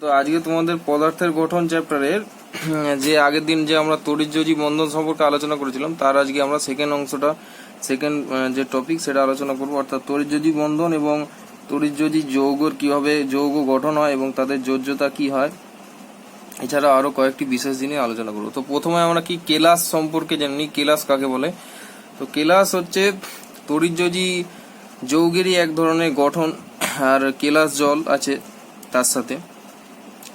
তো আজকে তোমাদের পদার্থের গঠন চ্যাপ্টারের যে আগের দিন যে আমরা তড়িৎযোজী বন্ধন সম্পর্কে আলোচনা করেছিলাম তার আজকে আমরা সেকেন্ড যে টপিক সেটা আলোচনা করবো, অর্থাৎ তড়িৎযোজী বন্ধন এবং তড়িৎযোজী যৌগের কিভাবে যৌগ গঠন হয় এবং তাদের যোজ্যতা কি হয়, এছাড়া আরো কয়েকটি বিশেষ জিনিস আলোচনা করবো। তো প্রথমে আমরা কি কেলাস সম্পর্কে জানি। কেলাস কাকে বলে? তো কেলাস হচ্ছে তড়িৎযোজী যৌগেরই এক ধরনের গঠন, আর কেলাস জল আছে তার সাথে।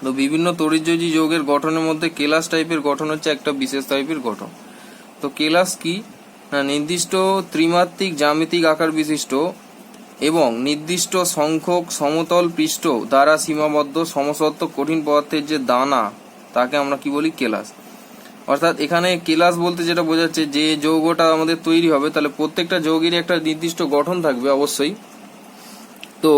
তো বিভিন্ন তড়িৎযোজী যৌগের গঠনের মধ্যে কেলাস টাইপের গঠন হচ্ছে একটা বিশেষ টাইপের গঠন। তো কেলাস কি না, নির্দিষ্ট ত্রিমাত্রিক জ্যামিতিক আকার বিশিষ্ট এবং নির্দিষ্ট সংখ্যক সমতল পৃষ্ঠ দ্বারা সীমাবদ্ধ সমসত্ব কঠিন পদার্থের যে দানা তাকে আমরা কি বলি? কেলাস। অর্থাৎ এখানে কেলাস বলতে যেটা বোঝাচ্ছে, যে যৌগটা আমাদের তৈরি হবে তাহলে প্রত্যেকটা যৌগেরই একটা নির্দিষ্ট গঠন থাকবে অবশ্যই। তো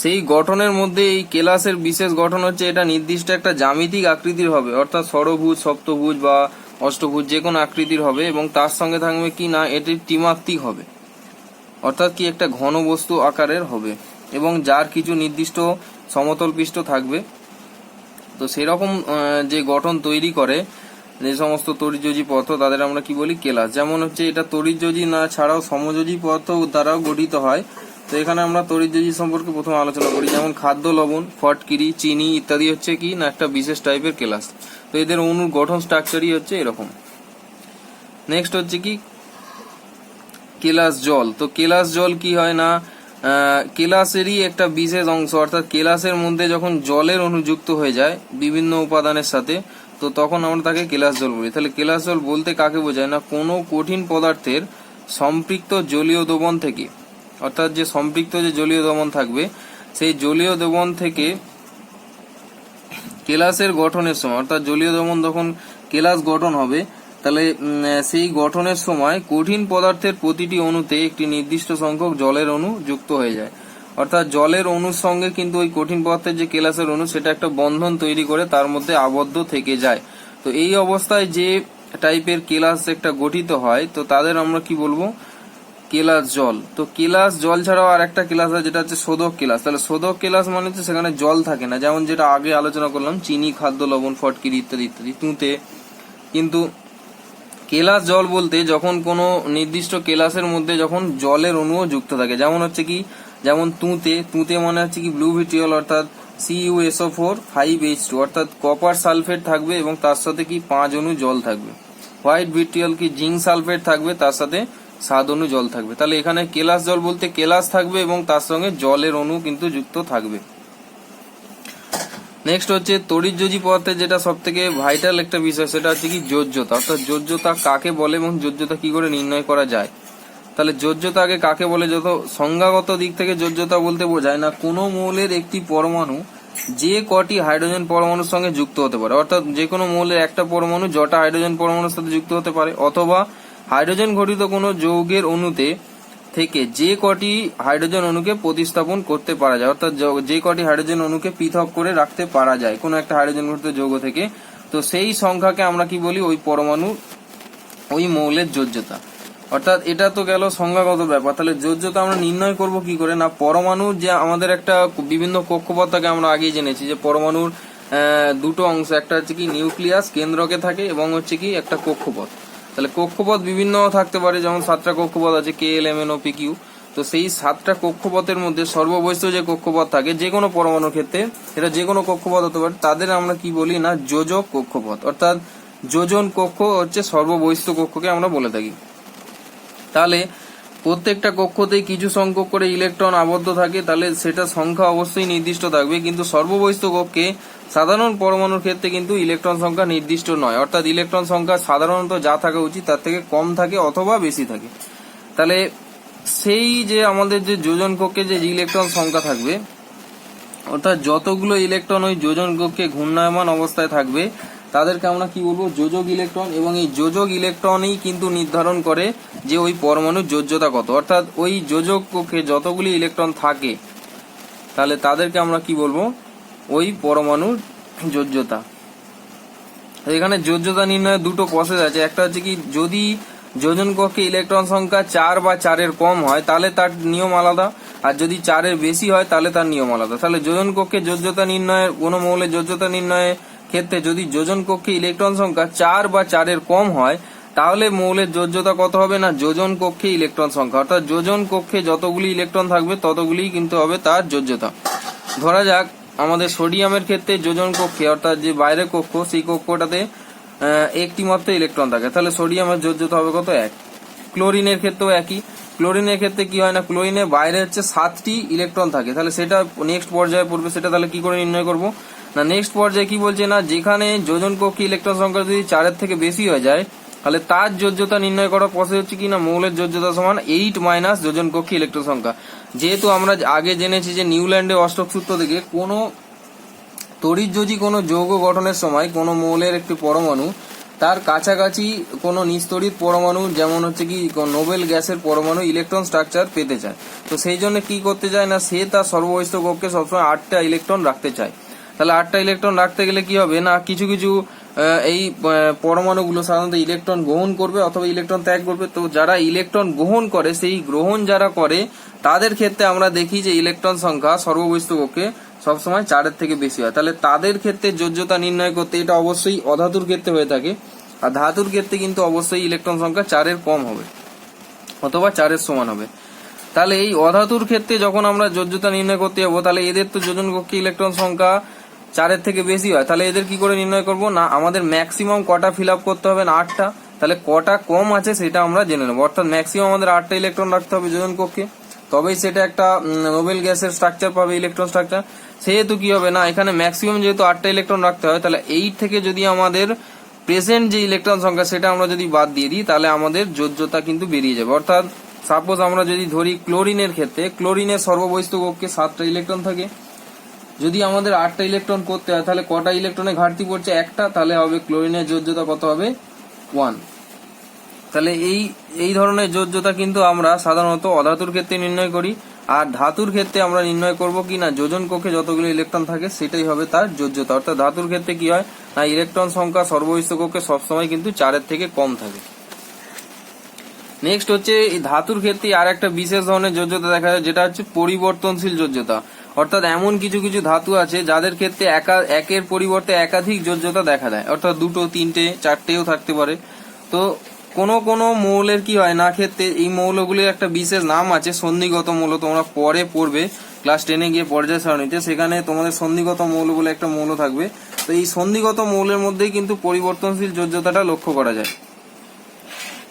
সেই গঠনের মধ্যে এই কেলাসের বিশেষ গঠন হচ্ছে এটা নির্দিষ্ট একটা জ্যামিতিক আকৃতির হবে, অর্থাৎ ষড়ভুজ, সপ্তভুজ বা অষ্টভুজ যে কোনো আকৃতির হবে, এবং তার সঙ্গে থাকবে কি না, এটি ত্রিমাত্রিক হবে, অর্থাৎ কি একটা ঘন বস্তু আকারের হবে এবং যার কিছু নির্দিষ্ট সমতল পৃষ্ঠ থাকবে। তো সেরকম যে গঠন তৈরি করে যে সমস্ত তড়িৎযোজী পদার্থ তাদের আমরা কি বলি? কেলাস। যেমন হচ্ছে এটা তড়িৎযোজী না ছাড়াও সমযোজী পদার্থ দ্বারাও গঠিত হয়। তো এখানে আমরা তড়িৎযোজী সম্পর্কে প্রথমে আলোচনা করি। যেমন খাদ্য লবণ, ফটকিরি, চিনি ইত্যাদি হচ্ছে কি না একটা বিশেষ টাইপের কেলাস। তো এদের অণুর গঠন স্ট্রাকচারই হচ্ছে এরকম। নেক্সট হচ্ছে কি কেলাস জল। তো কেলাস জল কি হয় না, কেলাসেরই একটা বিশেষ অংশ, অর্থাৎ কেলাসের মধ্যে যখন জলের অণু যুক্ত হয়ে যায় বিভিন্ন উপাদানের সাথে, তো তখন আমরা তাকে কেলাস জল বলি। তাহলে কেলাস জল বলতে কাকে বোঝায় না, কোনো কঠিন পদার্থের সম্পৃক্ত জলীয় দ্রবণ থেকে, অর্থাৎ যে সম্পৃক্ত যে জলীয় দ্রবণ থাকবে সেই জলীয় দ্রবণ থেকে কেলাসের গঠনের সময়, অর্থাৎ জলীয় দ্রবণ যখন কেলাস গঠন হবে তাহলে সেই গঠনের সময় কঠিন পদার্থের প্রতিটি অণুতে একটি নির্দিষ্ট সংখ্যক জলের অণু যুক্ত হয়ে যায়। অর্থাৎ জলের অণুর সঙ্গে কিন্তু ওই কঠিন পদার্থের যে কেলাসের অণু সেটা একটা বন্ধন তৈরি করে তার মধ্যে আবদ্ধ থেকে যায়। তো এই অবস্থায় যে টাইপের কেলাস একটা গঠিত হয় তো তাদের আমরা কি বলবো? কেলাস জল। তো কেলাস জল ছাড়াও আর একটা কেলাস আছে যেটা হচ্ছে শোধক কেলাস। তাহলে শোধক কেলাস মানে হচ্ছে সেখানে জল থাকে না, যেমন যেটা আগে আলোচনা করলাম চিনি, খাদ্য লবণ, ফটকিরি ইত্যাদি ইত্যাদি, তুঁতে। কিন্তু কেলাস জল বলতে যখন কোনো নির্দিষ্ট কেলাসের মধ্যে যখন জলের অণুও যুক্ত থাকে, যেমন হচ্ছে কি, যেমন তুঁতে মানে হচ্ছে কি ব্লু ভিট্রিয়ল, অর্থাৎ CuSO4 5H2, অর্থাৎ কপার সালফেট থাকবে এবং তার সাথে কি 5 অণু জল থাকবে। হোয়াইট ভিট্রিয়ল কি জিঙ্ক সালফেট থাকবে, তার সাথে 7 অণু জল থাকবে। তাহলে এখানে কেলাস জল বলতে কেলাস থাকবে এবং তার সঙ্গে জলের অণু কিন্তু যুক্ত থাকবে। নেক্সট হচ্ছে তড়িৎযোজী পদার্থের যেটা সব থেকে ভাইটাল একটা বিষয়, সেটা হচ্ছে কি যোজ্যতা। অর্থাৎ যোজ্যতা কাকে বলে এবং যোজ্যতা কি করে নির্ণয় করা যায়। তাহলে যোজ্যতা আগে কাকে বলে? যত সংজ্ঞাগত দিক থেকে যোজ্যতা বলতে বোঝায় না কোনো মৌলের একটি পরমাণু যে কটি হাইড্রোজেন পরমাণুর সঙ্গে যুক্ত হতে পারে, অর্থাৎ যে কোনো মৌলের একটা পরমাণু যটা হাইড্রোজেন পরমাণুর সাথে যুক্ত হতে পারে, অথবা হাইড্রোজেন ঘটিত কোনো যৌগের অণুতে থেকে যে কটি হাইড্রোজেন অণুকে প্রতিস্থাপন করতে পারা যায়, অর্থাৎ যে কটি হাইড্রোজেন অণুকে পৃথক করে রাখতে পারা যায় কোনো একটা হাইড্রোজেন ঘটিত যৌগ থেকে, তো সেই সংখ্যাকে আমরা কি বলি? ওই পরমাণু, ওই মৌলের যোজ্যতা। অর্থাৎ এটা তো গেল সংজ্ঞাগত ব্যাপার। তাহলে যোজ্যতা আমরা নির্ণয় করব কি করে না, পরমাণুর যে আমাদের একটা বিভিন্ন কক্ষপথ থাকে, আমরা আগেই জেনেছি যে পরমাণুর দুটো অংশ, একটা হচ্ছে কি নিউক্লিয়াস কেন্দ্রকে থাকে এবং হচ্ছে কি একটা কক্ষপথ। তাহলে কক্ষপথ বিভিন্ন থাকতে পারে, যেমন 7টা কক্ষপথ আছে, KLMNOPQ। তো সেই 7টা কক্ষপথের মধ্যে সর্ববহিষ্ঠ যে কক্ষপথ থাকে যে কোনো পরমাণুর ক্ষেত্রে, এটা যে কোনো কক্ষপথ হতে পারে, তাদের আমরা কি বলি না যোজক কক্ষপথ, অর্থাৎ যোজন কক্ষ হচ্ছে সর্ববহিষ্ঠ কক্ষকে আমরা বলে থাকি। তাহলে প্রত্যেকটা কক্ষতেই কিছু সংখ্যক করে ইলেকট্রন আবদ্ধ থাকে, তাহলে সেটা সংখ্যা অবশ্যই নির্দিষ্ট থাকবে, কিন্তু সর্ববহিষ্ঠ কক্ষে সাধারণ পরমাণুর ক্ষেত্রে কিন্তু ইলেকট্রন সংখ্যা নির্দিষ্ট নয়, অর্থাৎ ইলেকট্রন সংখ্যা সাধারণত যা থাকা উচিত তার থেকে কম থাকে অথবা বেশি থাকে। তাহলে সেই যে আমাদের যে যোজন কক্ষে যে ইলেকট্রন সংখ্যা থাকবে, অর্থাৎ যতগুলো ইলেকট্রন ওই যোজন কক্ষে ঘূর্ণায়মান অবস্থায় থাকবে তাদেরকে আমরা কি বলবো? যোজক ইলেকট্রন। এবং এই যোজক ইলেকট্রনই কিন্তু নির্ধারণ করে যে ওই পরমাণুর যোজ্যতা কত, অর্থাৎ ওই যোজক কক্ষে যতগুলি ইলেকট্রন থাকে তাহলে তাদেরকে আমরা কি বলবো? ওই পরমাণুর যোজ্যতা। এখানে যোজ্যতা নির্ণয়ের দুটো প্রসেস আছে। একটা হচ্ছে কি, যদি যোজন কক্ষে ইলেকট্রন সংখ্যা 4 বা 4-এর কম হয় তাহলে তার নিয়ম আলাদা, আর যদি 4-এর বেশি হয় তাহলে তার নিয়ম আলাদা। তাহলে যোজন কক্ষে যোজ্যতা নির্ণয়ের কোনো মৌলের যোজ্যতা নির্ণয়ের ক্ষেত্রে যদি যোজন কক্ষে ইলেকট্রন সংখ্যা 4 বা 4-এর কম হয় তাহলে মৌলের যোজ্যতা কত হবে না যোজন কক্ষে ইলেকট্রন সংখ্যা, অর্থাৎ যোজন কক্ষে যতগুলি ইলেকট্রন থাকবে ততগুলি কিন্তু হবে তার যোজ্যতা। ধরা যাক আমাদের সোডিয়ামের ক্ষেত্রে যোজন কক্ষে অর্থাৎ যে বাইরের কক্ষ সেই কক্ষটাতে একটি মাত্র ইলেকট্রন থাকে, তাহলে সোডিয়ামের যোজ্যতা হবে কত 1। ক্লোরিনের ক্ষেত্রেও একই। ক্লোরিনের ক্ষেত্রে কি হয় না ক্লোরিনের বাইরে হচ্ছে 7টি ইলেকট্রন থাকে, তাহলে সেটা নেক্সট পর্যায়ে পড়বে। সেটা তাহলে কি করে নির্ণয় করব না নেক্সট পর্যায়ে কি বলছে না যেখানে যোজন কক্ষে ইলেকট্রন সংখ্যা যদি 4-এর থেকে বেশি হয়ে যায় তাহলে তার যোজ্যতা নির্ণয় করার প্রসেস হচ্ছে কি না মৌলের যোজ্যতা সমান 8 মাইনাস যোজন কক্ষে ইলেকট্রন সংখ্যা। যেহেতু আমরা আগে জেনেছি যে নিউল্যান্ডের অষ্টক সূত্র থেকে কোনো তড়িৎযোজী কোনো যৌগ গঠনের সময় কোনো মৌলের একটি পরমাণু তার কাছাকাছি কোনো নিস্তড়িত পরমাণু যেমন হচ্ছে কি নোবেল গ্যাসের পরমাণু ইলেকট্রন স্ট্রাকচার পেতে চায়, তো সেই জন্য কি করতে চায় না সে তার সর্ববহিষ্ঠ কক্ষে সবসময় 8টা ইলেকট্রন রাখতে চায়। তাহলে 8টা ইলেকট্রন রাখতে গেলে কি হবে না কিছু কিছু এই পরমাণুগুলো সাধারণত ইলেকট্রন গ্রহণ করবে অথবা ইলেকট্রন ত্যাগ করবে। তো যারা ইলেকট্রন গ্রহণ করে সেই গ্রহণ যারা করে তাদের ক্ষেত্রে আমরা দেখি যে ইলেকট্রন সংখ্যা সর্ববহিষ্ঠ কক্ষে সবসময় 4-এর থেকে বেশি হয়। তাহলে তাদের ক্ষেত্রে যোজ্যতা নির্ণয় করতে এটা অবশ্যই অধাতুর ক্ষেত্রে হয়ে থাকে, আর ধাতুর ক্ষেত্রে কিন্তু অবশ্যই ইলেকট্রন সংখ্যা 4-এর কম হবে অথবা 4-এর সমান হবে। তাহলে এই অধাতুর ক্ষেত্রে যখন আমরা যোজ্যতা নির্ণয় করতে যাবো তাহলে এদের তো যোজন কক্ষে ইলেকট্রন সংখ্যা 4-এর থেকে বেশি হয়, তাহলে এদের কি করে নির্ণয় করব না আমাদের ম্যাক্সিমাম কটা ফিল আপ করতে হবে না 8টা, তাহলে কটা কম আছে সেটা আমরা জেনে নেবো। অর্থাৎ ম্যাক্সিমাম আমাদের 8টা ইলেকট্রন রাখতে হবে যোজন কক্ষে, তবেই সেটা একটা নোবেল গ্যাসের স্ট্রাকচার পাবে ইলেকট্রন স্ট্রাকচার। সেহেতু কি হবে না এখানে ম্যাক্সিমাম যেহেতু 8টা ইলেকট্রন রাখতে হয় তাহলে 8 থেকে যদি আমাদের প্রেজেন্ট যে ইলেকট্রন সংখ্যা সেটা আমরা যদি বাদ দিয়ে দিই তাহলে আমাদের যোজ্যতা কিন্তু বেরিয়ে যাবে। অর্থাৎ সাপোজ আমরা যদি ধরি ক্লোরিনের ক্ষেত্রে ক্লোরিনের সর্ববহিষ্ঠ কক্ষে 7টা ইলেকট্রন থাকে, যদি আমাদের 8টা ইলেকট্রন করতে হয় তাহলে কটা ইলেকট্রনের ঘাটতি পড়ছে একটা, তাহলে হবে ক্লোরিনের যোজ্যতা কত হবে 1। তাহলে এই ধরনের যোজ্যতা কিন্তু আমরা সাধারণত অধাতুর ক্ষেত্রে নির্ণয় করি, আর ধাতুর ক্ষেত্রে আমরা নির্ণয় করব কি না যোজন কক্ষে যতগুলো ইলেকট্রন থাকে সেটাই হবে তার যোজ্যতা। অর্থাৎ ধাতুর ক্ষেত্রে কি হয় না ইলেকট্রন সংখ্যা সর্ববহিষ্ঠ কক্ষে সবসময় কিন্তু 4-এর থেকে কম থাকে। নেক্সট হচ্ছে এই ধাতুর ক্ষেত্রে আর একটা বিশেষ ধরনের যোজ্যতা দেখা যায় যেটা হচ্ছে পরিবর্তনশীল যোজ্যতা। অর্থাৎ এমন কিছু কিছু ধাতু আছে যাদের ক্ষেত্রে একের পরিবর্তে একাধিক যোজ্যতা দেখা দেয়, অর্থাৎ 2, 3, 4টেও থাকতে পারে। তো কোন কোন মৌলের কি হয় না ক্ষেত্রে এই মৌলগুলির একটা বিশেষ নাম আছে সন্ধিগত মৌল, তোমরা পরে পড়বে ক্লাস 10-এ গিয়ে পর্যায় সারণীতে, সেখানে তোমাদের সন্ধিগত মৌল বলে একটা মৌল থাকবে। তো এই সন্ধিগত মৌলের মধ্যেই কিন্তু পরিবর্তনশীল যোজ্যতাটা লক্ষ্য করা যায়।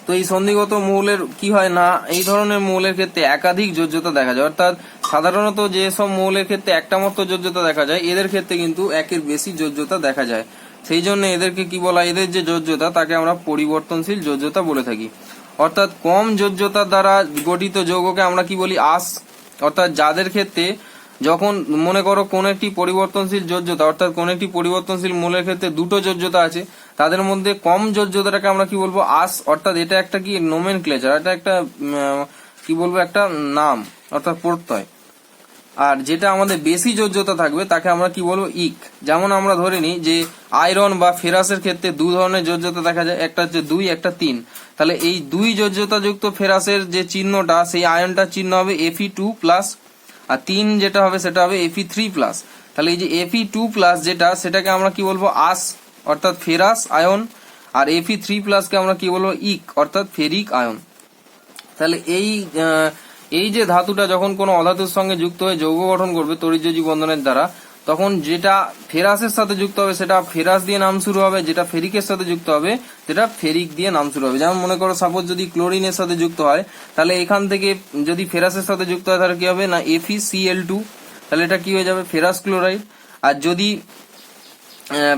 তো এই সন্ধিগত মৌলের কি হয় না এই ধরনের মৌলের ক্ষেত্রে একাধিক যোজ্যতা দেখা যায়, অর্থাৎ সাধারণত যেসব মৌলের ক্ষেত্রে একটা মাত্র যোজ্যতা দেখা যায় এদের ক্ষেত্রে কিন্তু একের বেশি যোজ্যতা দেখা যায়। সেই জন্য এদেরকে কি বলা এদের যে যোজ্যতা তাকে আমরা পরিবর্তনশীল যোজ্যতা বলে থাকি। অর্থাৎ কম যোজ্যতার দ্বারা গঠিত যৌগকে আমরা কি বলি আস। অর্থাৎ যাদের ক্ষেত্রে যখন মনে করো কোন একটি পরিবর্তনশীল যোজ্যতা অর্থাৎ কোন একটি পরিবর্তনশীল মৌলের ক্ষেত্রে 2টো যোজ্যতা আছে তাদের মধ্যে কম যোজ্যতাটাকে আমরা কি বলবো আস। অর্থাৎ এটা একটা কি নোমেনক্লেচার, এটা একটা কি বলবো একটা নাম অর্থাৎ প্রত্যয়। আর যেটা আমাদের বেশি যোজ্যতা থাকবে তাকে আমরা কি বলবো ইক। যেমন আমরা ধরে নিই যে আয়রন বা ফেরাসের ক্ষেত্রে 2 ধরনের যোজ্যতা দেখা যায়, একটা হচ্ছে 2 একটা 3। তাহলে এই 2 যোজ্যতা যুক্ত ফেরাসের যে চিহ্নটা সেই আয়নটার চিহ্ন হবে Fe2+, আর 3 যেটা হবে সেটা হবে Fe3+। তাহলে এই যে Fe2+ যেটা সেটাকে আমরা কি বলবো আস অর্থাৎ ফেরাস আয়ন, আর Fe3+ কে আমরা কি বলবো ইক অর্থাৎ ফেরিক আয়ন। তাহলে এই যে ধাতুটা যখন কোনো অধাতুর সঙ্গে যুক্ত হয়ে যৌগ গঠন করবে তড়িৎযোজী বন্ধনের দ্বারা তখন যেটা ফেরাসের সাথে যুক্ত হবে সেটা ফেরাস দিয়ে নাম শুরু হবে, যেটা ফেরিকের সাথে যুক্ত হবে সেটা ফেরিক দিয়ে নাম শুরু হবে। যেমন মনে করো সাপোজ যদি ক্লোরিনের সাথে যুক্ত হয় তাহলে এখান থেকে যদি ফেরাসের সাথে যুক্ত হয় তাহলে কি হবে না FeCl2, তাহলে এটা কি হয়ে যাবে ফেরাস ক্লোরাইড। আর যদি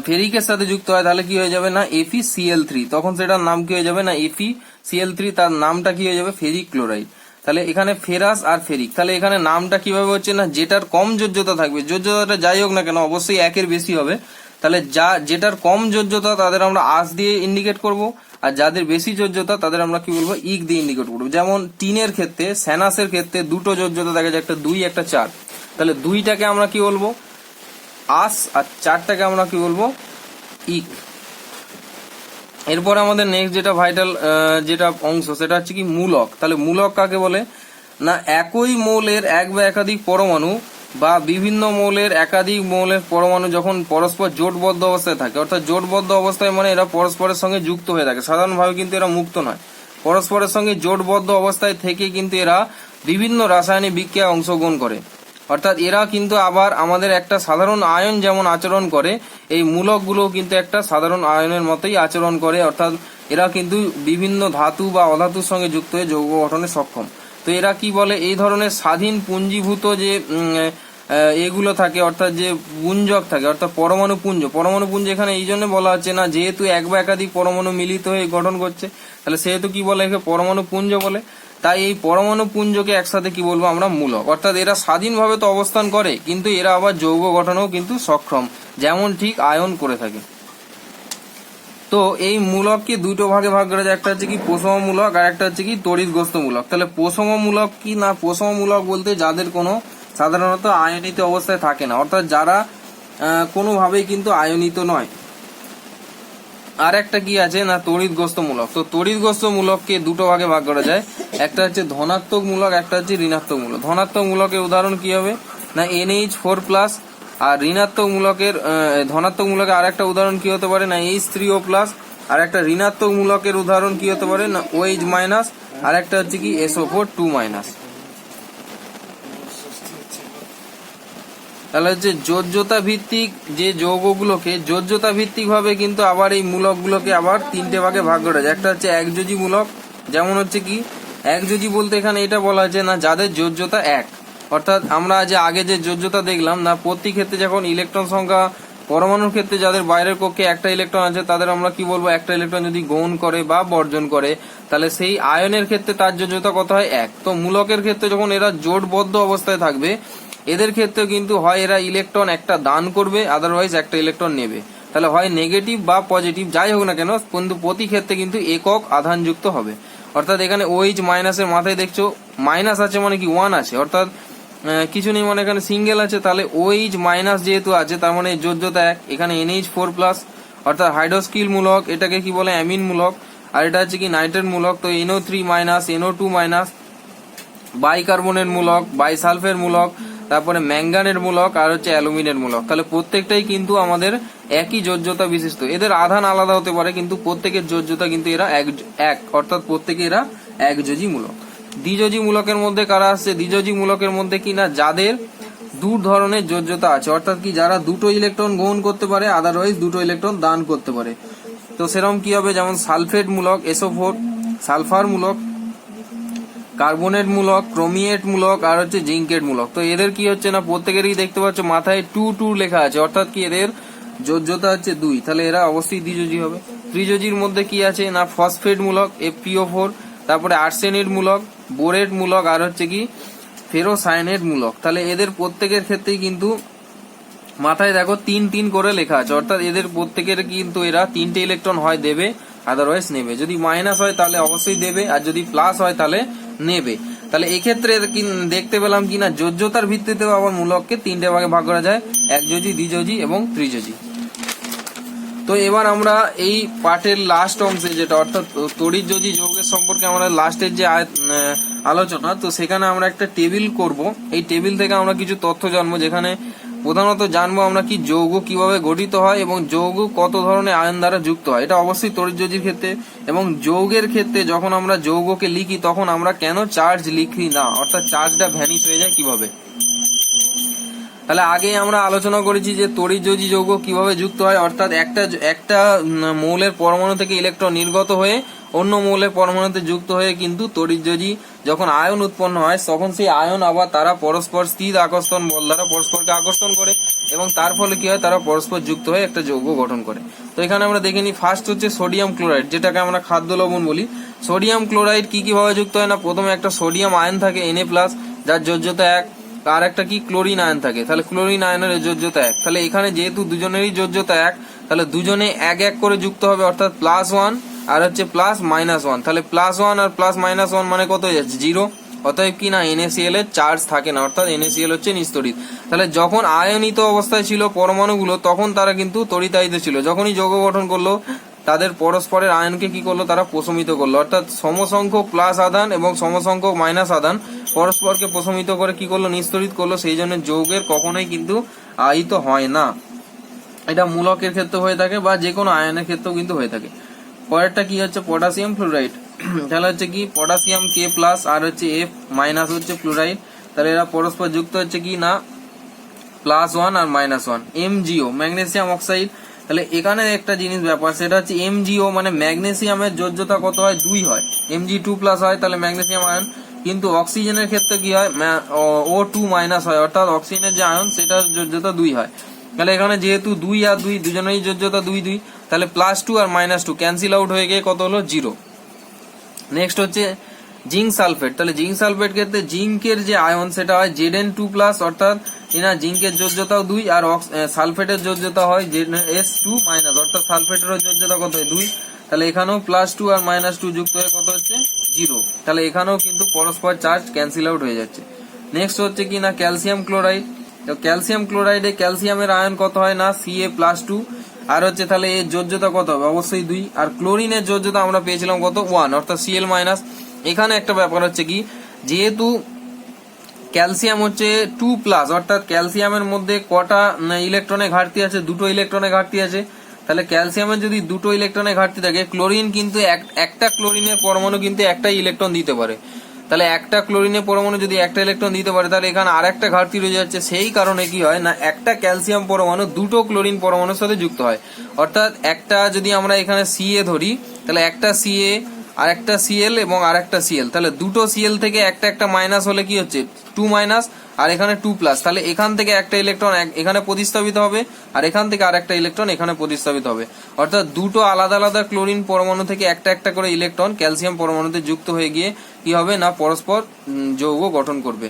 ফেরিকের সাথে যুক্ত হয় তাহলে কি হয়ে যাবে না FeCl3, তখন সেটার নাম কি হয়ে যাবে না FeCl3, তার নামটা কি হয়ে যাবে ফেরিক ক্লোরাইড। তাহলে এখানে ফেরাস আর ফেরিক, তাহলে এখানে নামটা কিভাবে হচ্ছে না যেটার কম যোজ্যতা থাকবে যোজ্যতাটা যাই হোক না কেন অবশ্যই একের বেশি হবে, তাহলে যেটার কম যোজ্যতা তাদের আমরা আস দিয়ে ইন্ডিকেট করব, আর যাদের বেশি যোজ্যতা তাদের আমরা কি বলবো ইক দিয়ে ইন্ডিকেট করবো। যেমন টিনের ক্ষেত্রে স্যানাসের ক্ষেত্রে 2টো যোজ্যতা দেখা যায়, একটা 2 একটা 4। তাহলে 2টাকে আমরা কি বলবো আস আর 4টাকে আমরা কি বলবো ইক। এরপর আমাদের নেক্সট যেটা ভাইটাল যেটা অংশ সেটা হচ্ছে কি মূলক। তাহলে মূলক কাকে বলে না একই মৌলের এক বা একাধিক পরমাণু বা বিভিন্ন মৌলের একাধিক মৌলের পরমাণু যখন পরস্পর জোটবদ্ধ অবস্থায় থাকে, অর্থাৎ জোটবদ্ধ অবস্থায় মানে এরা পরস্পরের সঙ্গে যুক্ত হয়ে থাকে, সাধারণভাবে কিন্তু এরা মুক্ত নয়, পরস্পরের সঙ্গে জোটবদ্ধ অবস্থায় থেকে কিন্তু এরা বিভিন্ন রাসায়নিক বিক্রিয়ায় অংশগ্রহণ করে। অর্থাৎ এরা কিন্তু আবার আমাদের একটা সাধারণ আয়ন যেমন আচরণ করে, এই মূলকগুলো কিন্তু একটা সাধারণ আয়নের মতোই আচরণ করে, অর্থাৎ এরা কিন্তু বিভিন্ন ধাতু বা অধাতুর সঙ্গে যুক্ত হয়ে যৌগ গঠনে সক্ষম। তো এরা কি বলে, এই ধরনের স্বাধীন পুঞ্জীভূত যে এগুলো থাকে, অর্থাৎ যে পুঞ্জক থাকে, অর্থাৎ পরমাণু পুঞ্জ এখানে এই জন্য বলা হচ্ছে না যেহেতু এক বা একাধিক পরমাণু মিলিত হয়ে গঠন করছে, তাহলে সেহেতু কি বলে একে পরমাণু পুঞ্জ বলে। তাই এই পরমাণু পুঞ্জকে একসাথে কি বলবো আমরা, মূলক। অর্থাৎ এরা স্বাধীনভাবে তো অবস্থান করে, কিন্তু এরা আবার যৌগ গঠনেও কিন্তু সক্ষম, যেমন ঠিক আয়ন করে থাকে। তো এই মূলককে দুটো ভাগে ভাগ করা যায়, একটা হচ্ছে কি প্রসম মূলক আর একটা হচ্ছে কি তড়িৎগ্রস্ত মূলক। তাহলে প্রসম মূলক কি না, প্রসম মূলক বলতে যাদের কোনো সাধারণত আয়নিত অবস্থায় থাকে না, অর্থাৎ যারা কোনোভাবেই কিন্তু আয়নিত নয়। আর একটা কি আছে না তড়িৎগ্রস্ত মূলক। তো তড়িৎগ্রস্ত মূলককে দুটো ভাগে ভাগ করা যায়, একটা হচ্ছে ধনাত্মক মূলক, একটা হচ্ছে ঋণাত্মক মূলক। ধনাত্মক মূলকের উদাহরণ কি হবে না NH4+, আর ঋণাত্মক মূলকের ধনাত্মক মূলকের আর একটা উদাহরণ কি হতে পারে না H3O+, আর একটা ঋণাত্মক মূলকের উদাহরণ কি হতে পারে না OH-, আর একটা হচ্ছে কি SO4 2-। তাহলে হচ্ছে যোজ্যতা ভিত্তিক যে যৌগগুলোকে যোজ্যতা ভিত্তিক ভাবে কিন্তু আবার এই মূলকগুলোকে আবার তিনটে ভাগে ভাগ করা যায়। একটা হচ্ছে একযোজী মূলক, যেমন হচ্ছে কি একযোজী বলতে এখানে এটা বলা হয়েছে না যাদের যোজ্যতা এক, অর্থাৎ আমরা যে আগে যে যোজ্যতা দেখলাম না, প্রতি ক্ষেত্রে যখন ইলেকট্রন সংখ্যা পরমাণুর ক্ষেত্রে যাদের বাইরের কক্ষে একটা ইলেকট্রন আছে তাদের আমরা কি বলবো, একটা ইলেকট্রন যদি গ্রহণ করে বা বর্জন করে তাহলে সেই আয়নের ক্ষেত্রে তার যোজ্যতা কত হয়, এক। তো মূলকের ক্ষেত্রে যখন এরা জোটবদ্ধ অবস্থায় থাকবে এদের ক্ষেত্রে কিন্তু হয় এরা ইলেকট্রন একটা দান করবে, আদারওয়াইজ একটা ইলেকট্রন নেবে, তাহলে হয় নেগেটিভ বা পজিটিভ যাই হোক না কেন, কিন্তু প্রতি ক্ষেত্রে কিন্তু একক আধানযুক্ত হবে। অর্থাৎ এখানে OH- এর মাথায় দেখছো মাইনাস আছে মানে কি 1 আছে, অর্থাৎ কিছু নেই মানে এখানে সিঙ্গেল আছে, তাহলে OH- যেহেতু আছে তার মানে যোজ্যতা এক। এখানে NH4+, অর্থাৎ হাইড্রোক্সিল মূলক, এটাকে কি বলে অ্যামিন মূলক, আর এটা হচ্ছে কি নাইট্রেট মূলক। তো NO3-, NO2-, বাইকার্বনের মূলক, বাইসালফের মূলক, তারপরে ম্যাঙ্গানের মূলক, আর হচ্ছে অ্যালুমিনের মূলক। তাহলে প্রত্যেকটাই কিন্তু আমাদের একই যোজ্যতা বিশিষ্ট, এদের আধান আলাদা হতে পারে কিন্তু প্রত্যেকের যোজ্যতা কিন্তু এরা এক, অর্থাৎ প্রত্যেকে এরা একযোজী মূলক। দ্বিযোজী মূলকের মধ্যে কারা আসছে, দ্বিযোজী মূলকের মধ্যে কি না যাদের দু ধরনের যোজ্যতা আছে, অর্থাৎ কি যারা দুটো ইলেকট্রন গ্রহণ করতে পারে, আদারওয়াইজ দুটো ইলেকট্রন দান করতে পারে। তো সেরকম কি হবে, যেমন সালফেট মূলক SO4, সালফার মূলক, কার্বনেট মূলক, ক্রোমিয়েট মূলক, আর হচ্ছে জিঙ্কেট মূলক। তো এদের কি হচ্ছে না প্রত্যেকেরই দেখতে পাচ্ছ মাথায় 2 লেখা আছে, অর্থাৎ কি এদের যোজ্যতা হচ্ছে 2, তাহলে এরা অবশ্যই দ্বিযোজী হবে। ত্রিযোজীর মধ্যে কি আছে না ফসফেট মূলক FeO4, তারপরে আর্সেনেট মূলক, বোরেট মূলক, আর হচ্ছে কি ফেরোসায়ানেট মূলক। তাহলে এদের প্রত্যেকের ক্ষেত্রেই কিন্তু মাথায় দেখো 3 করে লেখা আছে, অর্থাৎ এদের প্রত্যেকের কিন্তু এরা 3টে ইলেকট্রন হয় দেবে, আদারওয়াইজ নেবে। যদি মাইনাস হয় তাহলে অবশ্যই দেবে, আর যদি প্লাস হয় তাহলে নেবে। তাহলে এক্ষেত্রে দেখতে পেলাম কিনা যোজ্যতার ভিত্তিতেও আবার মূলককে 3টে ভাগে ভাগ করা যায়, একযোজী, দ্বিযোজী এবং ত্রিযোজী। তো এবার আমরা এই পাঠের লাস্ট অংশে যেটা অর্থাৎ তড়িৎযোজী যৌগের সম্পর্কে আমরা লাস্টের যে আলোচনা, তো সেখানে আমরা একটা টেবিল করব। এই টেবিল থেকে আমরা কিছু তথ্য জানবো, যেখানে প্রধানত জানবো আমরা কি যৌগ কিভাবে গঠিত হয় এবং যৌগ কত ধরনের আয়ন দ্বারা যুক্ত হয়, এটা অবশ্যই তড়িৎযোজীর ক্ষেত্রে। এবং যৌগের ক্ষেত্রে যখন আমরা যৌগকে লিখি তখন আমরা কেন চার্জ লিখি না, অর্থাৎ চার্জটা ভ্যানিশ হয়ে যায় কিভাবে। তাহলে আগে আমরা আলোচনা করেছি যে তড়িৎযোজী যৌগ কিভাবে যুক্ত হয়, অর্থাৎ একটা মৌলের পরমাণু থেকে ইলেকট্রন নির্গত হয়ে অন্য মৌলের পরমাণুতে যুক্ত হয়ে কিন্তু তড়িৎযোজী যখন আয়ন উৎপন্ন হয় তখন সেই আয়ন আবার তারা পরস্পর স্থির আকর্ষণ বল দ্বারা পরস্পরকে আকর্ষণ করে এবং তার ফলে কি হয় তারা পরস্পর যুক্ত হয়ে একটা যৌগ গঠন করে। তো এখানে আমরা দেখে নিই, ফার্স্ট হচ্ছে সোডিয়াম ক্লোরাইড, যেটাকে আমরা খাদ্য লবণ বলি। সোডিয়াম ক্লোরাইড কি কিভাবে যুক্ত হয় না, প্রথমে একটা সোডিয়াম আয়ন থাকে Na+, যার যোজ্যতা 1, আর একটা কি ক্লোরিন আয়ন থাকে, তাহলে ক্লোরিন আয়নের যোজ্যতা 1। তাহলে এখানে যেহেতু দুজনেরই যোজ্যতা 1, তাহলে দুজনে 1 করে যুক্ত হবে, অর্থাৎ +1 আর হচ্ছে +-1। তাহলে +1 আর +-1 মানে কত হয়ে যাচ্ছে 0, অতএব কি না NaCl এর চার্জ থাকে না, অর্থাৎ NaCl হচ্ছে নিস্তড়িত। তাহলে যখন আয়নিত অবস্থায় ছিল পরমাণুগুলো তখন তারা কিন্তু তড়িতায়িত ছিল, যখনই যৌগ গঠন করলো তাদের পরস্পরের আয়নকে কি করলো তারা প্রশমিত করলো, অর্থাৎ সমসংখ্যক প্লাস আধান এবং সমসংখ্যক মাইনাস আধান পরস্পরকে প্রশমিত করে কি করলো, নিস্তরিত করলো, সেই জন্য যৌগের কখনোই কিন্তু আহিত হয় না। এটা মূলকের ক্ষেত্রে হয়ে থাকে বা যে কোনো আয়নের ক্ষেত্রেও কিন্তু হয়ে থাকে। পরেরটা কি হচ্ছে পটাশিয়াম ফ্লোরাইড। তাহলে হচ্ছে কি পটাশিয়াম K প্লাস আর হচ্ছে F মাইনাস হচ্ছে ফ্লোরাইড। তাহলে এরা পরস্পর যুক্ত হচ্ছে কি না +1 আর -1। MgO magnesium oxide. তাহলে এখানে একটা জিনিস ব্যাপার, সেটা হচ্ছে MgO মানে ম্যাগনেসিয়ামের যোজ্যতা কত হয়, 2 হয়। Mg2+ হয় তাহলে ম্যাগনেসিয়াম আয়ন। কিন্তু অক্সিজেনের ক্ষেত্রে কি হয়, O2- হয়, অর্থাৎ অক্সিজেনের যে আয়ন সেটার যোজ্যতা 2 হয়। তাহলে এখানে যেহেতু 2 আর 2 দুজনেরই যোজ্যতা 2 তাহলে +2 আর -2 ক্যান্সেল আউট হয়ে গিয়ে কত হলো 0। নেক্সট হচ্ছে জিঙ্ক সালফেট। তাহলে জিঙ্ক সালফেট ক্ষেত্রে জিঙ্কের যে আয়ন সেটা হয় Zn2+, অর্থাৎ এনা জিঙ্কের যোজ্যতাও 2 আর সালফেটের যোজ্যতা হয় S2-, অর্থাৎ সালফেটের যোজ্যতা কত হয় 2। তাহলে এখানেও +2 আর -2 যুক্ত হয়ে কত হচ্ছে 0। তাহলে এখানেও কিন্তু পরস্পর চার্জ ক্যান্সেল আউট হয়ে যাচ্ছে। নেক্সট হচ্ছে কি না ক্যালসিয়াম ক্লোরাইড। তো ক্যালসিয়াম ক্লোরাইডে ক্যালসিয়ামের আয়ন কত হয় না Ca+2 আর হচ্ছে তাহলে এর যোজ্যতা কত হবে, অবশ্যই 2। আর ক্লোরিনের যোজ্যতা আমরা পেয়েছিলাম কত 1, অর্থাৎ Cl-। এখানে একটা ব্যাপার হচ্ছে কি, যেহেতু ক্যালসিয়াম হচ্ছে 2+, অর্থাৎ ক্যালসিয়ামের মধ্যে কটা ইলেকট্রনের ঘাটতি আছে, 2টো ইলেকট্রনের ঘাটতি আছে। তাহলে ক্যালসিয়ামের যদি 2টো ইলেকট্রনের ঘাটতি থাকে, ক্লোরিন কিন্তু একটা ক্লোরিনের পরমাণু কিন্তু একটাই ইলেকট্রন দিতে পারে। তাহলে একটা ক্লোরিনের পরমাণু যদি একটা ইলেকট্রন দিতে পারে, তাহলে এখানে আর একটা ঘাটতি রয়ে যাচ্ছে। সেই কারণে কি হয় না, একটা ক্যালসিয়াম পরমাণু 2টো ক্লোরিন পরমাণুর সাথে যুক্ত হয়। অর্থাৎ একটা যদি আমরা এখানে Ca ধরি, তাহলে একটা Ca আর একটা Cl এবং আর একটা Cl, তাহলে 2টো Cl থেকে একটা একটা মাইনাস হলে কি হচ্ছে 2-, আর এখানে 2+। তাহলে এখান থেকে একটা ইলেকট্রন এখানে প্রতিস্থাপিত হবে আর এখান থেকে আর একটা ইলেকট্রন এখানে প্রতিস্থাপিত হবে। অর্থাৎ 2টো আলাদা আলাদা ক্লোরিন পরমাণু থেকে একটা একটা করে ইলেকট্রন ক্যালসিয়াম পরমাণুতে যুক্ত হয়ে গিয়ে কি হবে না পরস্পর যৌগ গঠন করবে।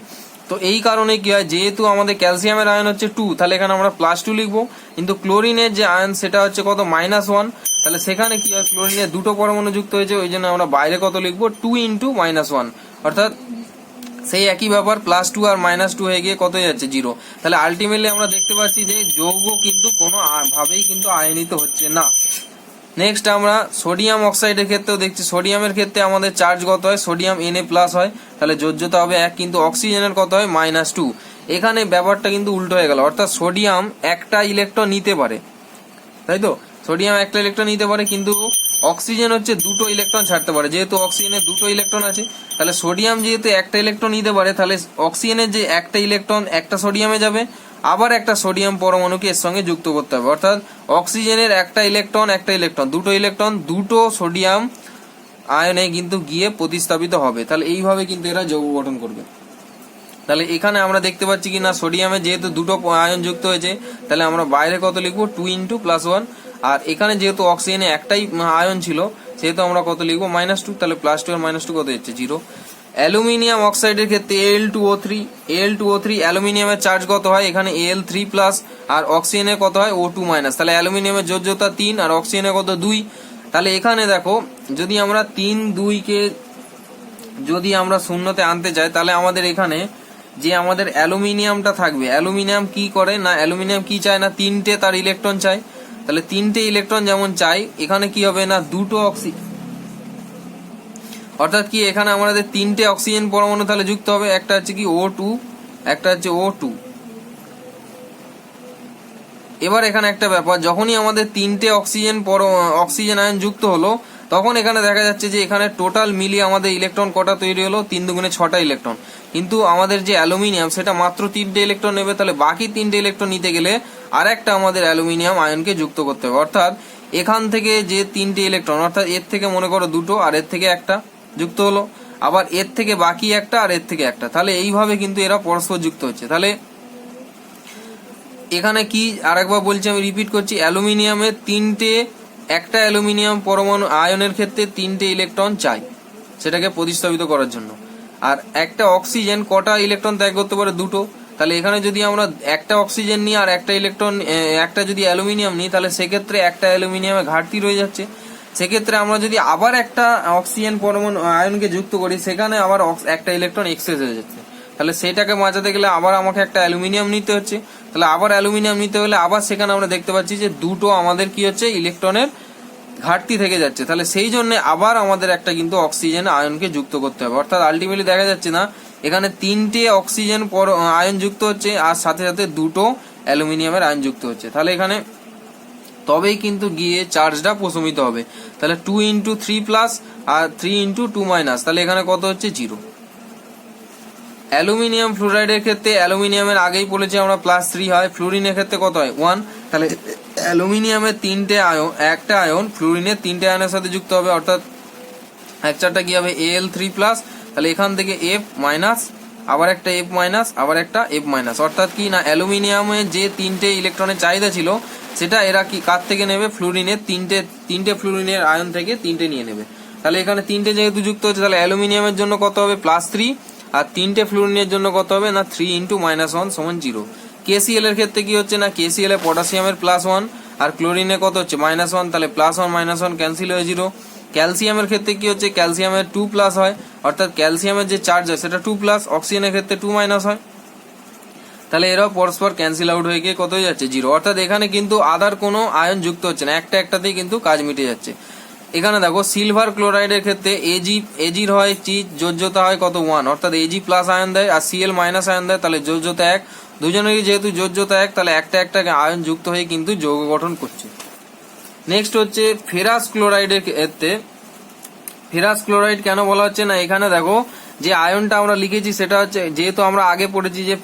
তো এই কারণে কি হয়, যেহেতু আমাদের ক্যালসিয়ামের আয়ন হচ্ছে 2, তাহলে এখানে আমরা +2 লিখবো। কিন্তু ক্লোরিনের যে আয়ন সেটা হচ্ছে কত -1, তাহলে সেখানে কি হয় ক্লোরিনের 2টো পরমাণু যুক্ত হয়েছে, ওই জন্য আমরা বাইরে কত লিখবো 2 × -1, অর্থাৎ সেই একই ব্যাপার +2 আর -2 হয়ে গিয়ে কত হয়ে যাচ্ছে 0। তাহলে আলটিমেটলি আমরা দেখতে পাচ্ছি যে যৌগ কিন্তু কোনো ভাবেই কিন্তু আয়নিত হচ্ছে না। নেক্সট আমরা সোডিয়াম অক্সাইডের ক্ষেত্রেও দেখছি, সোডিয়ামের ক্ষেত্রে আমাদের চার্জ কত হয়, সোডিয়াম Na+ হয়, তাহলে যোজ্যতা হবে 1, কিন্তু অক্সিজেনের কত হয় -2। এখানে ব্যাপারটা কিন্তু উল্টো হয়ে গেল, অর্থাৎ সোডিয়াম একটা ইলেকট্রন নিতে পারে, তাই তো, সোডিয়াম একটা ইলেকট্রন নিতে পারে, কিন্তু অক্সিজেন হচ্ছে 2টো ইলেকট্রন ছাড়তে পারে। যেহেতু অক্সিজেনের 2টো ইলেকট্রন আছে, তাহলে সোডিয়াম যেহেতু একটা ইলেকট্রন নিতে পারে, তাহলে অক্সিজেনের যে একটা ইলেকট্রন একটা সোডিয়ামে যাবে, আবার একটা সোডিয়াম পরমাণুকে এর সঙ্গে যুক্ত করতে হবে। অর্থাৎ অক্সিজেনের একটা ইলেকট্রন 2টো ইলেকট্রন 2টো সোডিয়াম আয়নে কিন্তু গিয়ে প্রতিস্থাপিত হবে। তাহলে এইভাবে কিন্তু এরা যৌগ গঠন করবে। তাহলে এখানে আমরা দেখতে পাচ্ছি কি না, সোডিয়ামে যেহেতু 2টো আয়ন যুক্ত হয়েছে, তাহলে আমরা বাইরে কত লিখবো 2 × +1। আর এখানে যেহেতু অক্সিজেনে একটাই আয়ন ছিল, সেহেতু আমরা কত লিখবো -2। তাহলে +2 আর -2 কত হচ্ছে 0। অ্যালুমিনিয়াম অক্সাইডের ক্ষেত্রে Al2O3 অ্যালুমিনিয়ামের চার্জ কত হয়, এখানে Al3+, আর অক্সিজেনের কত হয় O2-। তাহলে অ্যালুমিনিয়ামের যোজ্যতা 3 আর অক্সিজেনের কত 2। তাহলে এখানে দেখো, যদি আমরা 3-2 কে যদি আমরা শূন্যতে আনতে চাই, তাহলে আমাদের এখানে যে আমাদের অ্যালুমিনিয়ামটা থাকবে, অ্যালুমিনিয়াম কি করে না, অ্যালুমিনিয়াম কি চায় না, 3টে তার ইলেকট্রন চায়। তাহলে 3টে ইলেকট্রন যেমন চাই, এখানে কি হবে না 2টো অর্থাৎ কি এখানে আমাদের 3টে অক্সিজেন পরমাণু তাহলে যুক্ত হবে। একটা হচ্ছে কি O2, একটা হচ্ছে O2। এবার এখানে একটা ব্যাপার, যখনই আমাদের 3টে অক্সিজেন আয়ন যুক্ত হলো, তখন এখানে দেখা যাচ্ছে যে এখানে টোটাল মিলিয়ে আমাদের ইলেকট্রন কটা তৈরি হলো, 3 × 6টা ইলেকট্রন। কিন্তু আমাদের যে অ্যালুমিনিয়াম সেটা মাত্র 3টে ইলেকট্রন নেবে, তাহলে বাকি 3টে ইলেকট্রন নিতে গেলে আর একটা আমাদের অ্যালুমিনিয়াম আয়নকে যুক্ত করতে হবে। অর্থাৎ এখান থেকে যে 3টে ইলেকট্রন, অর্থাৎ এর থেকে মনে করো 2টো আর এর থেকে একটা যুক্ত হলো, আবার এর থেকে বাকি একটা আর এর থেকে একটা, তাহলে এইভাবে কিন্তু এরা পরস্পর যুক্ত হচ্ছে। তাহলে এখানে কি আরেকবার বলছি, আমি রিপিট করছি, অ্যালুমিনিয়ামের একটা অ্যালুমিনিয়াম পরমাণু আয়নের ক্ষেত্রে 3টে ইলেকট্রন চাই সেটাকে প্রতিস্থাপিত করার জন্য। আর একটা অক্সিজেন কটা ইলেকট্রন ত্যাগ করতে পারে, 2টো। তাহলে এখানে যদি আমরা একটা অক্সিজেন নিই আর একটা ইলেকট্রন একটা যদি অ্যালুমিনিয়াম নিই, তাহলে সেক্ষেত্রে একটা অ্যালুমিনিয়ামে ঘাটতি রয়ে যাচ্ছে। সেক্ষেত্রে আমরা যদি আবার একটা অক্সিজেন পরমাণু আয়নকে যুক্ত করি, সেখানে আবার একটা ইলেকট্রন এক্সেস হয়ে যাচ্ছে। তাহলে সেটাকে বাঁচাতে গেলে আবার আমাকে একটা অ্যালুমিনিয়াম নিতে হচ্ছে। তাহলে আবার অ্যালুমিনিয়াম নিতে হলে আবার সেখানে আমরা দেখতে পাচ্ছি যে 2টো আমাদের কি হচ্ছে ইলেকট্রনের ঘাটতি থেকে যাচ্ছে। তাহলে সেই জন্য আবার আমাদের একটা কিন্তু অক্সিজেন আয়নকে যুক্ত করতে হবে। অর্থাৎ আলটিমেটলি দেখা যাচ্ছে না এখানে 3টে অক্সিজেন আয়ন যুক্ত হচ্ছে আর সাথে সাথে 2টো অ্যালুমিনিয়ামের আয়ন যুক্ত হচ্ছে, তাহলে এখানে তবেই কিন্তু গিয়ে চার্জটা প্রশমিত হবে। তাহলে 2 × 3+ আর 3 × 2-, তাহলে এখানে কত হচ্ছে 0। অ্যালুমিনিয়াম ফ্লোরাইডের ক্ষেত্রে অ্যালুমিনিয়ামের আগেই বলেছি আমরা +3 হয়, ফ্লুরিনের ক্ষেত্রে কত হয় 1। তাহলে অ্যালুমিনিয়ামের 3টে আয়ন, একটা আয়ন ফ্লুরিনের 3টে আয়নের সাথে যুক্ত হবে, অর্থাৎ একটাটা কি হবে Al3+, তাহলে এখান থেকে F-, আবার একটা F-, আবার একটা F-, অর্থাৎ কি না অ্যালুমিনিয়ামের যে 3টে ইলেকট্রনের চাহিদা ছিল সেটা এরা কি কার থেকে নেবে, ফ্লুরিনের 3টে ফ্লুরিনের আয়ন থেকে 3টে নিয়ে নেবে। তাহলে এখানে 3টে যেহেতু যুক্ত হচ্ছে, তাহলে অ্যালুমিনিয়ামের জন্য কত হবে +3, আর 3টে ফ্লুরিনের জন্য কত হবে না 3 × -1 = 0। KCl এর ক্ষেত্রে কি হচ্ছে না KCl এ পটাশিয়ামের +1 আর ক্লোরিনে কত হচ্ছে -1, তাহলে +1 - 1 ক্যান্সেল হয়ে 0। ক্যালসিয়ামের ক্ষেত্রে কি হচ্ছে ক্যালসিয়ামের 2+ হয়, অর্থাৎ ক্যালসিয়ামের যে চার্জ হয় সেটা 2+, অক্সিজেনের ক্ষেত্রে 2- হয়, তাহলে এরাও পরস্পর ক্যান্সেল আউট হয়ে গিয়ে কত হয়ে যাচ্ছে 0। অর্থাৎ এখানে কিন্তু আদার কোনো আয়ন যুক্ত হচ্ছে না, একটাতেই কিন্তু কাজ মিটে যাচ্ছে। এখানে দেখো সিলভার ক্লোরাইডের ক্ষেত্রে এজির হয় যোজ্যতা হয় কত 1, অর্থাৎ Ag+ আয়ন দেয় আর Cl- আয়ন দেয়, তাহলে যোজ্যতা 1, দুজনেরই যেহেতু যোজ্যতা 1 তাহলে একটা আয়ন যুক্ত হয়ে কিন্তু যৌগ গঠন করছে। নেক্সট হচ্ছে ফেরাস ক্লোরাইডের ক্ষেত্রে, ফেরাস ক্লোরাইড কেন বলা হচ্ছে না, এখানে দেখো যে আয়নটা আমরা লিখেছি সেটা হচ্ছে, যেহেতু আমরা আগে পড়েছি যে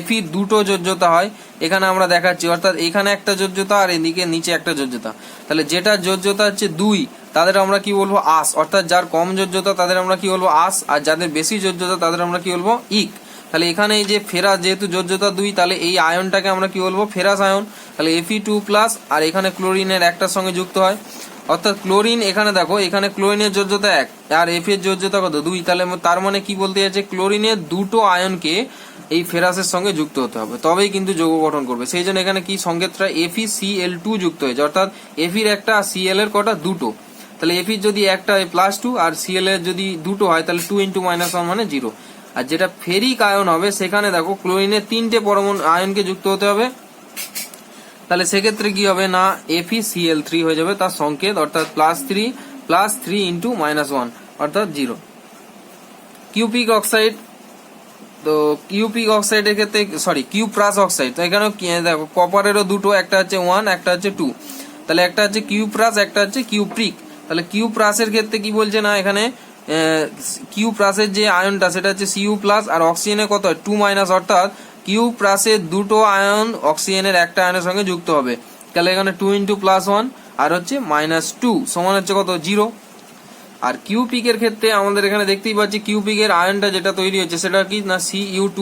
Fe 2টো যোজ্যতা হয়, এখানে আমরা দেখাচ্ছি, অর্থাৎ এখানে একটা যোজ্যতা আর এদিকে নিচে একটা যোজ্যতা, তাহলে যেটা যোজ্যতা হচ্ছে 2 তাদের আমরা কি বলবো আস, অর্থাৎ যার কম যোজ্যতা তাদের আমরা কি বলবো আস, আর যাদের বেশি যোজ্যতা তাদের আমরা কি বলবো ইক। তাহলে এখানে এই যে ফেরাস যেহেতু যোজ্যতা 2, তাহলে এই আয়নটাকে আমরা কি বলবো ফেরাস আয়ন, তাহলে Fe2+, আর এখানে ক্লোরিনের একটার সঙ্গে যুক্ত হয়, অর্থাৎ ক্লোরিন এখানে দেখো এখানে ক্লোরিনের যোজ্যতা 1 আর F এর যোজ্যতা কত 2, তাহলে তার মানে কি বলতে যাচ্ছে ক্লোরিনের 2টো আয়নকে এই ফেরাসের সঙ্গে যুক্ত হতে হবে তবেই কিন্তু যৌগ গঠন করবে। সেই জন্য এখানে কি সংকেতটা FeCl2 যুক্ত হয়েছে, অর্থাৎ F এর একটা আর Cl এর কটা 2টো, তাহলে F এর যদি একটা হয় +2 আর Cl এর যদি 2টো হয় তাহলে 2 × -1 মানে 0। আর যেটা ফেরিক আয়ন হবে সেখানে দেখো ক্লোরিনের 3টে পরমাণু আয়নকে যুক্ত হতে হবে, তাহলে সেক্ষেত্রে কি হবে না FeCl3 হয়ে যাবে তার সংকেত, অর্থাৎ +3 + 3 × -1 অর্থাৎ 0। কিউপিক অক্সাইড, তো কিউপিক অক্সাইডের ক্ষেত্রে কিউপ্রাস অক্সাইড, তো এখানে দেখো কপারেরও 2টো, একটা হচ্ছে 1 একটা হচ্ছে 2, তাহলে একটা হচ্ছে কিউপ্রাস একটা হচ্ছে কিউপ্রিক। তাহলে কিউপ্রাসের ক্ষেত্রে কি বলছে না এখানে কিউপ্রাসের যে আয়নটা সেটা হচ্ছে Cu+, আর অক্সিজেনের কত হয় 2-, অর্থাৎ কিউপ্রাসের 2টো আয়ন অক্সিজেনের একটা আয়নের সঙ্গে যুক্ত হবে, তাহলে এখানে 2 × +1 আর হচ্ছে -2 সমান হচ্ছে কত 0। আর কিউপিকের ক্ষেত্রে আমাদের এখানে দেখতেই পাচ্ছি কিউপিকের আয়নটা যেটা তৈরি হচ্ছে সেটা কি না Cu2+,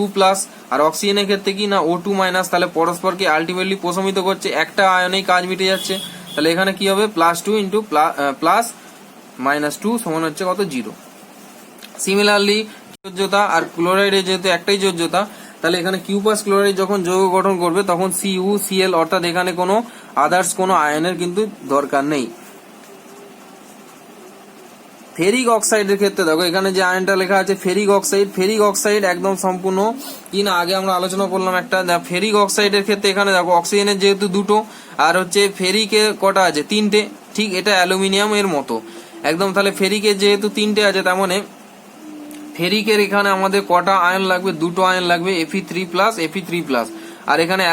আর অক্সিজেনের ক্ষেত্রে কি না O2-, তাহলে পরস্পরকে আলটিমেটলি প্রশমিত করছে, একটা আয়নেই কাজ মিটে যাচ্ছে, তাহলে এখানে কি হবে +2 × -2 সমান হচ্ছে কত 0। সিমিলারলি যোজ্যতা আর ক্লোরাইডের যেহেতু একটাই যোজ্যতা, তাহলে এখানে কিউপাস ক্লোরাইড যখন যৌগ গঠন করবে তখন CuCl, অর্থাৎ এখানে কোনো আদার্স কোনো আয়নের কিন্তু দরকার নেই। ফেরিক অক্সাইডের ক্ষেত্রে দেখো এখানে যে আয়নটা লেখা আছে ফেরিক অক্সাইড একদম সম্পূর্ণ কি না আগে আমরা আলোচনা করলাম একটা ফেরিক অক্সাইডের ক্ষেত্রে এখানে দেখো অক্সিজেনের যেহেতু 2টো আর হচ্ছে ফেরিকের কটা আছে 3টে, ঠিক এটা অ্যালুমিনিয়াম এর মতো একদম, তাহলে ফেরিকের যেহেতু 3টে আছে তার মানে ফেরিকের এখানে আমাদের কটা আয়ন লাগবে 2টো আয়ন লাগবে Fe3+, আর এখানে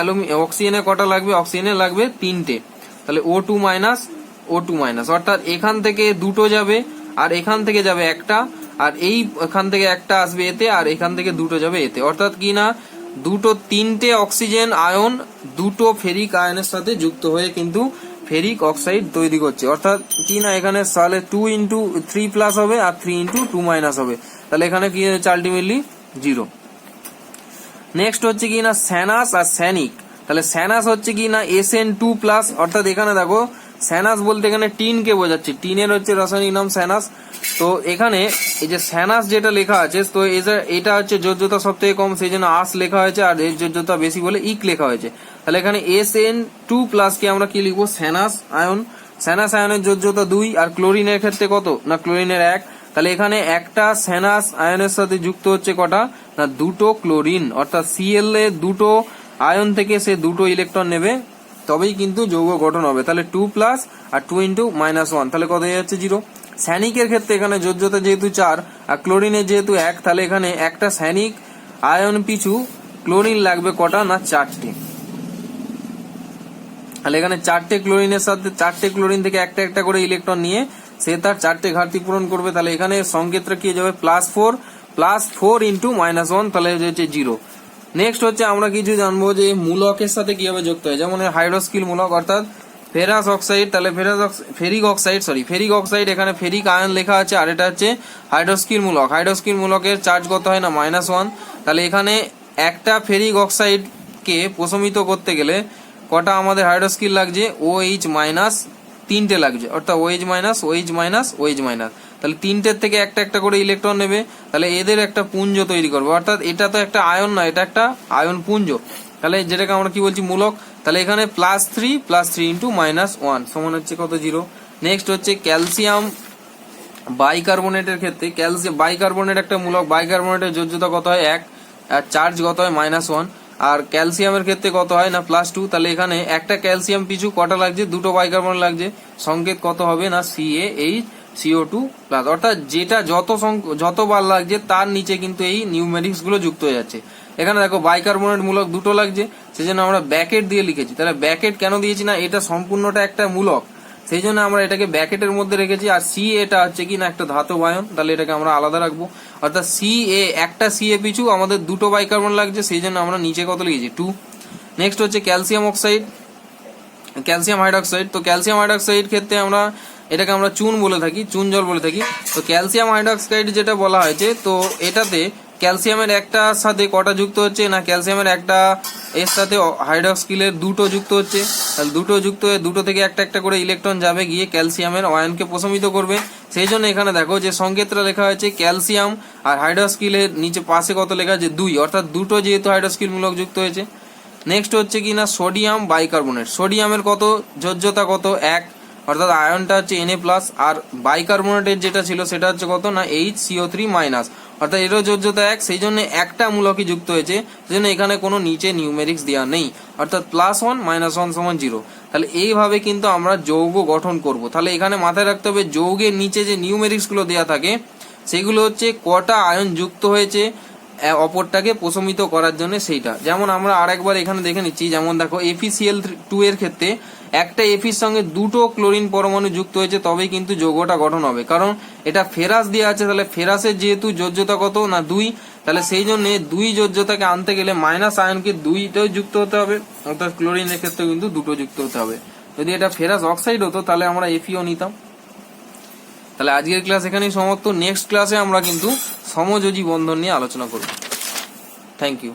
অক্সিজেনের কটা লাগবে অক্সিজেনের লাগবে 3টে, তাহলে O2-, অর্থাৎ এখান থেকে 2টো যাবে আর এখান থেকে যাবে একটা, আর এখান থেকে একটা আসবে এতে আর এখান থেকে 2টো যাবে এতে, অর্থাৎ কি না 3টে অক্সিজেন আয়ন 2টো ফেরিক আয়নের সাথে যুক্ত হয়ে কিন্তু ফেরিক অক্সাইড তৈরি করছে, অর্থাৎ কি না এখানে সালে 2 × 3+ হবে আর 3 × 2- হবে, তাহলে এখানে কি হচ্ছে আলটিমেটলি 0। নেক্সট হচ্ছে কি না স্যানাস আর স্যানিক, তাহলে স্যানাস হচ্ছে কি না Sn2+, অর্থাৎ এখানে দেখো স্যানাস বলতে এখানে টিনকে বোঝাচ্ছে, টিনের হচ্ছে রাসায়নিক নাম স্যানাস। তো এখানে এই যে স্যানাস যেটা লেখা আছে তো এটা হচ্ছে যোজ্যতা সব থেকে কম, সেই জন্য আস লেখা হয়েছে, আর এর যোজ্যতা বেশি বলে ইক লেখা হয়েছে, তাহলে এখানে Sn2+ কে আমরা কি লিখবো স্যানাস আয়ন, স্যানাস আয়নের যোজ্যতা 2, আর ক্লোরিনের ক্ষেত্রে কত না ক্লোরিনের 1, তাহলে এখানে একটা স্যানাস আয়নের সাথে যুক্ত হচ্ছে কটা না 2টো ক্লোরিন, অর্থাৎ Cl এর 2টো আয়ন থেকে সে 2টো ইলেকট্রন নেবে তবেই কিন্তু যৌগ গঠন হবে, তাহলে 2+ আর 2 × -1 তাহলে কত হয়ে যাচ্ছে 0। স্যানিকের ক্ষেত্রে এখানে যোজ্যতা যেহেতু 4 আর ক্লোরিনের যেহেতু 1, তাহলে এখানে একটা স্যানিক আয়ন পিছু ক্লোরিন লাগবে কটা না 4টে। তাহলে এখানে 4টে ক্লোরিনের সাথে 4টে ক্লোরিন থেকে একটা একটা করে ইলেকট্রন নিয়ে সে তার 4টে ঘাটতি পূরণ করবে। তাহলে এখানে সংকেতটা কি হয়ে যাবে +4 ইন্টু -1, তাহলে হচ্ছে 0। নেক্সট হচ্ছে আমরা কিছু জানবো যে মূলকের সাথে কিভাবে যুক্ত হয়, যেমন হাইড্রোস্কিল মূলক অর্থাৎ ফেরাস অক্সাইড। তাহলে ফেরিক অক্সাইড এখানে ফেরিক আয়ন লেখা আছে, আর এটা হচ্ছে হাইড্রোস্কিল মূলক। হাইড্রোস্কিল মূলকের চার্জ কত হয় না -1। তাহলে এখানে একটা ফেরিক অক্সাইডকে প্রশমিত করতে গেলে কটা আমাদের হাইড্রোস্কিল লাগছে, OH- 3টে লাগছে, অর্থাৎ OH-, তাহলে 3টের থেকে একটা একটা করে ইলেকট্রন নেবে, তাহলে এদের একটা পুঞ্জ তৈরি করবে। অর্থাৎ এটা তো একটা আয়ন না, এটা একটা আয়ন পুঞ্জ, তাহলে যেটাকে আমরা কি বলছি মূলক। তাহলে এখানে +3 ইন্টু -1 সমান হচ্ছে কত 0। নেক্সট হচ্ছে ক্যালসিয়াম বাইকার্বনেটের ক্ষেত্রে, বাইকার্বনেট একটা মূলক, বাইকার্বনেটের যোজ্যতা কত হয় 1 আর চার্জ কত হয় -1। আর ক্যালসিয়ামের ক্ষেত্রে কত হয় না +2। তাহলে এখানে একটা ক্যালসিয়াম পিছু কটা লাগছে, দুটো বাইকার্বনেট লাগছে, সংকেত কত হবে না CaHCO2+। অর্থাৎ যেটা যতবার লাগছে তার নিচে কিন্তু এই নিউমেরিক্স গুলো যুক্ত হয়ে যাচ্ছে। এখানে দেখো বাইকার্বনেট মূলক দুটো লাগছে, সেজন্য আমরা ব্যাকেট দিয়ে লিখেছি। তাহলে ব্যাকেট কেন দিয়েছি না, এটা সম্পূর্ণটা একটা মূলক, সেই জন্য আমরা এটাকে ব্যাকেটের মধ্যে রেখেছি। আর এটা হচ্ছে কি না একটা ধাতব আয়ন, তাহলে এটাকে আমরা আলাদা রাখবো। অর্থাৎ একটা পিছু আমাদের দুটো বাইকার্বন লাগছে, সেই জন্য আমরা নিচে কত লিখেছি 2। নেক্সট হচ্ছে ক্যালসিয়াম হাইড্রোক্সাইড। তো ক্যালসিয়াম হাইড্রোক্সাইড ক্ষেত্রে এটাকে আমরা চুন জল বলে থাকি। তো ক্যালসিয়াম হাইড্রোক্সাইড যেটা বলা হয়েছে, তো এটাতে ক্যালসিয়ামের একটা সাথে কটা যুক্ত হচ্ছে না, ক্যালসিয়ামের একটা এর সাথে হাইড্রোক্সিলের দুটো যুক্ত হচ্ছে, তাহলে দুটো যুক্ত হয়ে দুটো থেকে একটা একটা করে ইলেকট্রন যাবে গিয়ে ক্যালসিয়ামের আয়নকে প্রশমিত করবে। সেই জন্য এখানে দেখো যে সংকেতটা লেখা হয়েছে ক্যালসিয়াম আর হাইড্রোক্সিলের নিচে পাশে কত লেখা আছে 2, অর্থাৎ দুটো যেহেতু হাইড্রোক্সিল মূলক যুক্ত হয়েছে। নেক্সট হচ্ছে কি না সোডিয়াম বাইকার্বনেট। সোডিয়ামের কত যোজ্যতা কত 1, অর্থাৎ আয়নটা হচ্ছে Na+, আর বাইকার্বনেটের যেটা ছিল সেটা হচ্ছে কত না HCO3-, অর্থাৎ এরও যোজ্যতা 1, সেই জন্য একটা মূলকই যুক্ত হয়েছে, সেই জন্য এখানে কোনো নিচে নিউমেরিক্স দেওয়া নেই, অর্থাৎ +1 -1 = 0। তাহলে এইভাবে কিন্তু আমরা যৌগ গঠন করব। তাহলে এখানে মাথায় রাখতে হবে যৌগের নিচে যে নিউমেরিক্স গুলো দেওয়া থাকে সেগুলো হচ্ছে কটা আয়ন যুক্ত হয়েছে অপরটাকে প্রশমিত করার জন্য সেইটা। যেমন আমরা আরেকবার এখানে দেখে নিচ্ছি, যেমন দেখো FeCl2 এর ক্ষেত্রে একটা এফির সঙ্গে দুটো ক্লোরিন পরমাণু যুক্ত হয়েছে, তবেই কিন্তু যৌগটা গঠন হবে, কারণ এটা ফেরাস দেওয়া আছে। তাহলে ফেরাসের যেহেতু যোজ্যতা কত না 2, তাহলে সেই জন্য 2 যোজ্যতাকে আনতে গেলে মাইনাস আয়নকে 2টাই যুক্ত হতে হবে, অর্থাৎ ক্লোরিনের ক্ষেত্রে কিন্তু দুটো যুক্ত হতে হবে। যদি এটা ফেরাস অক্সাইড হতো তাহলে আমরা Feও নিতাম। তাহলে আজকের ক্লাস এখানেই সমাপ্ত। নেক্সট ক্লাসে আমরা কিন্তু সমযোজী বন্ধন নিয়ে আলোচনা করব। Thank you.